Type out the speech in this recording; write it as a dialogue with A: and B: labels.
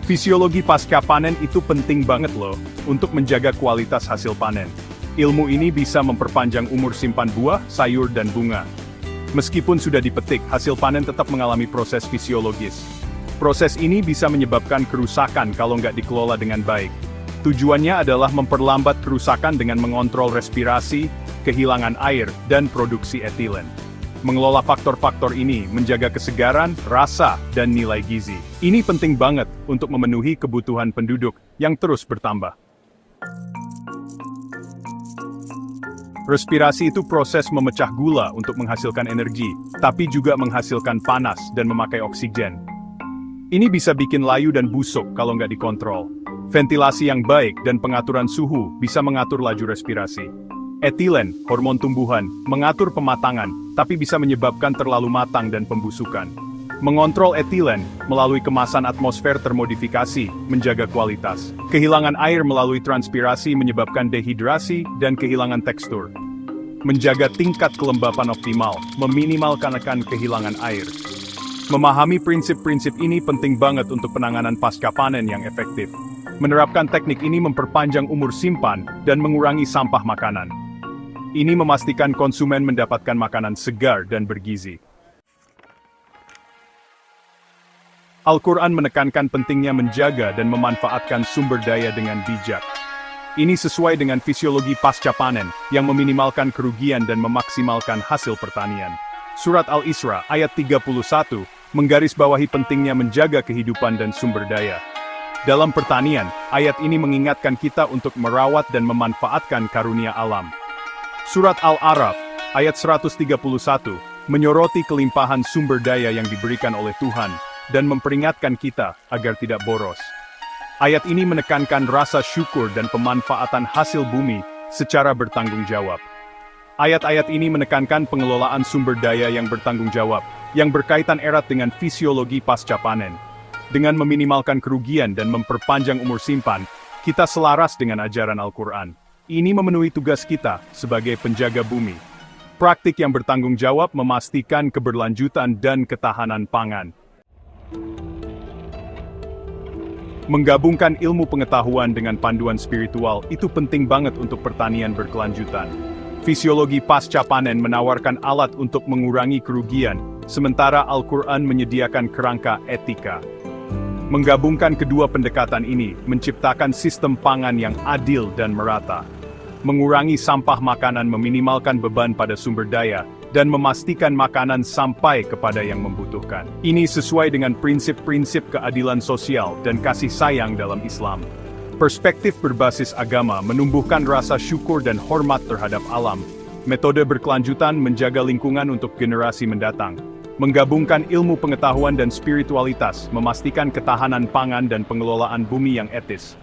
A: Fisiologi pasca panen itu penting banget loh, untuk menjaga kualitas hasil panen. Ilmu ini bisa memperpanjang umur simpan buah, sayur dan bunga. Meskipun sudah dipetik, hasil panen tetap mengalami proses fisiologis. Proses ini bisa menyebabkan kerusakan kalau nggak dikelola dengan baik. Tujuannya adalah memperlambat kerusakan dengan mengontrol respirasi, kehilangan air, dan produksi etilen. Mengelola faktor-faktor ini menjaga kesegaran, rasa, dan nilai gizi. Ini penting banget untuk memenuhi kebutuhan penduduk yang terus bertambah. Respirasi itu proses memecah gula untuk menghasilkan energi, tapi juga menghasilkan panas dan memakai oksigen. Ini bisa bikin layu dan busuk kalau nggak dikontrol. Ventilasi yang baik dan pengaturan suhu bisa mengatur laju respirasi. Etilen, hormon tumbuhan, mengatur pematangan, tapi bisa menyebabkan terlalu matang dan pembusukan. Mengontrol etilen melalui kemasan atmosfer termodifikasi, menjaga kualitas. Kehilangan air melalui transpirasi menyebabkan dehidrasi dan kehilangan tekstur. Menjaga tingkat kelembapan optimal, meminimalkan kehilangan air. Memahami prinsip-prinsip ini penting banget untuk penanganan pasca panen yang efektif. Menerapkan teknik ini memperpanjang umur simpan dan mengurangi sampah makanan. Ini memastikan konsumen mendapatkan makanan segar dan bergizi. Al-Quran menekankan pentingnya menjaga dan memanfaatkan sumber daya dengan bijak. Ini sesuai dengan fisiologi pasca panen, yang meminimalkan kerugian dan memaksimalkan hasil pertanian. Surat Al-Isra, ayat 31, menggarisbawahi pentingnya menjaga kehidupan dan sumber daya. Dalam pertanian, ayat ini mengingatkan kita untuk merawat dan memanfaatkan karunia alam. Surat Al-A'raf, ayat 131, menyoroti kelimpahan sumber daya yang diberikan oleh Tuhan, dan memperingatkan kita agar tidak boros. Ayat ini menekankan rasa syukur dan pemanfaatan hasil bumi secara bertanggung jawab. Ayat-ayat ini menekankan pengelolaan sumber daya yang bertanggung jawab, yang berkaitan erat dengan fisiologi pasca panen. Dengan meminimalkan kerugian dan memperpanjang umur simpan, kita selaras dengan ajaran Al-Quran. Ini memenuhi tugas kita sebagai penjaga bumi. Praktik yang bertanggung jawab memastikan keberlanjutan dan ketahanan pangan. Menggabungkan ilmu pengetahuan dengan panduan spiritual itu penting banget untuk pertanian berkelanjutan. Fisiologi pasca panen menawarkan alat untuk mengurangi kerugian, sementara Al-Quran menyediakan kerangka etika. Menggabungkan kedua pendekatan ini menciptakan sistem pangan yang adil dan merata. Mengurangi sampah makanan meminimalkan beban pada sumber daya, dan memastikan makanan sampai kepada yang membutuhkan. Ini sesuai dengan prinsip-prinsip keadilan sosial dan kasih sayang dalam Islam. Perspektif berbasis agama menumbuhkan rasa syukur dan hormat terhadap alam. Metode berkelanjutan menjaga lingkungan untuk generasi mendatang. Menggabungkan ilmu pengetahuan dan spiritualitas, memastikan ketahanan pangan dan pengelolaan bumi yang etis.